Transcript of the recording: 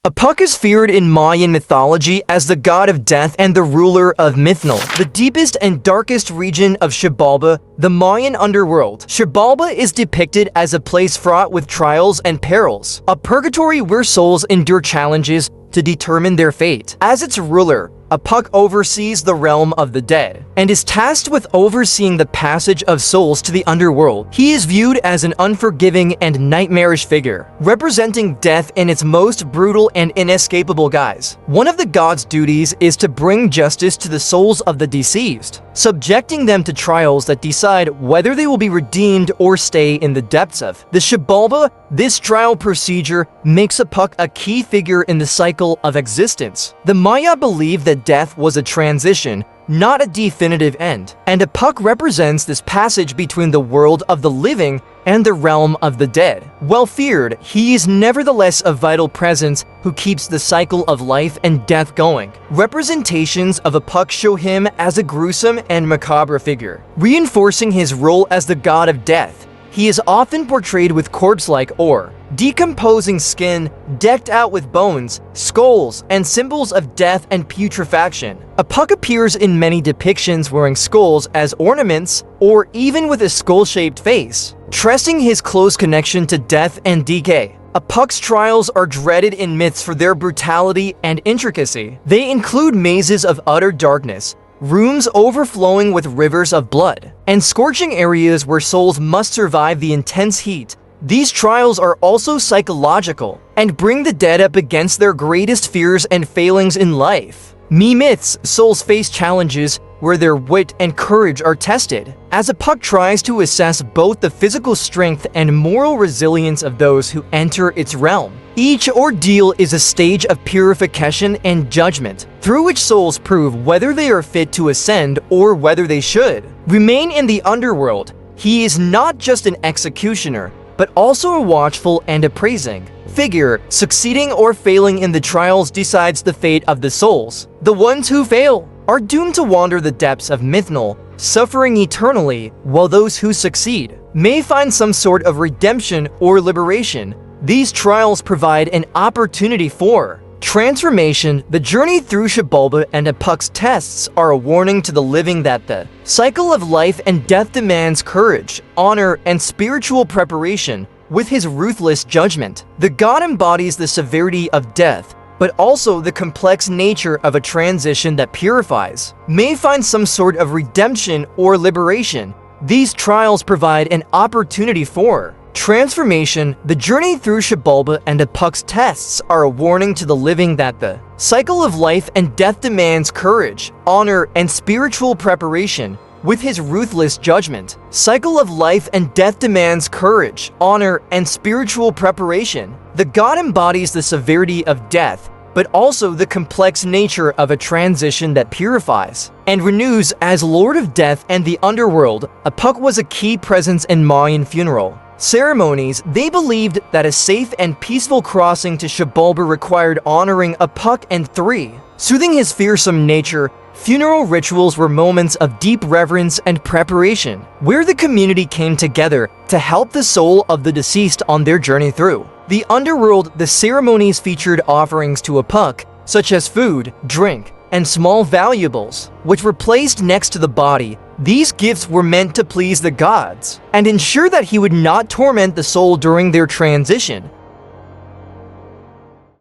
Ah Puch is feared in Mayan mythology as the god of death and the ruler of Mitnal, the deepest and darkest region of Xibalba, the Mayan underworld. Xibalba is depicted as a place fraught with trials and perils, a purgatory where souls endure challenges to determine their fate. As its ruler, Ah Puch oversees the realm of the dead, and is tasked with overseeing the passage of souls to the underworld. He is viewed as an unforgiving and nightmarish figure, representing death in its most brutal and inescapable guise. One of the god's duties is to bring justice to the souls of the deceased, subjecting them to trials that decide whether they will be redeemed or stay in the depths of the Xibalba. This trial procedure makes Ah Puch a key figure in the cycle of existence. The Maya believed that death was a transition, not a definitive end, and Ah Puch represents this passage between the world of the living and the realm of the dead. While feared, he is nevertheless a vital presence who keeps the cycle of life and death going. Representations of Ah Puch show him as a gruesome and macabre figure, reinforcing his role as the god of death. He is often portrayed with corpse-like or decomposing skin, decked out with bones, skulls, and symbols of death and putrefaction. Ah Puch appears in many depictions wearing skulls as ornaments, or even with a skull-shaped face, stressing his close connection to death and decay. Ah Puch's trials are dreaded in myths for their brutality and intricacy. They include mazes of utter darkness, rooms overflowing with rivers of blood, and scorching areas where souls must survive the intense heat. These trials are also psychological and bring the dead up against their greatest fears and failings in life. Myths, souls face challenges where their wit and courage are tested, as Ah Puch tries to assess both the physical strength and moral resilience of those who enter its realm. Each ordeal is a stage of purification and judgment, through which souls prove whether they are fit to ascend or whether they should remain in the underworld. He is not just an executioner, but also a watchful and appraising figure. Succeeding or failing in the trials decides the fate of the souls. The ones who fail are doomed to wander the depths of Mitnal, suffering eternally, while those who succeed may find some sort of redemption or liberation. These trials provide an opportunity for transformation. The journey through Xibalba and Ah Puch's tests are a warning to the living that the cycle of life and death demands courage, honor, and spiritual preparation. With his ruthless judgment, the god embodies the severity of death, but also the complex nature of a transition that purifies, may find some sort of redemption or liberation. These trials provide an opportunity for transformation. The journey through Xibalba and Ah Puch's tests are a warning to the living that the cycle of life and death demands courage, honor, and spiritual preparation. With his ruthless judgment, cycle of life and death demands courage, honor, and spiritual preparation. The god embodies the severity of death, but also the complex nature of a transition that purifies and renews. As Lord of Death and the Underworld, Ah Puch was a key presence in Mayan funeral ceremonies. They believed that a safe and peaceful crossing to Xibalba required honoring Ah Puch and soothing his fearsome nature. Funeral rituals were moments of deep reverence and preparation, where the community came together to help the soul of the deceased on their journey through the underworld. The ceremonies featured offerings to Ah Puch, such as food, drink, and small valuables, which were placed next to the body. These gifts were meant to please the gods and ensure that he would not torment the soul during their transition.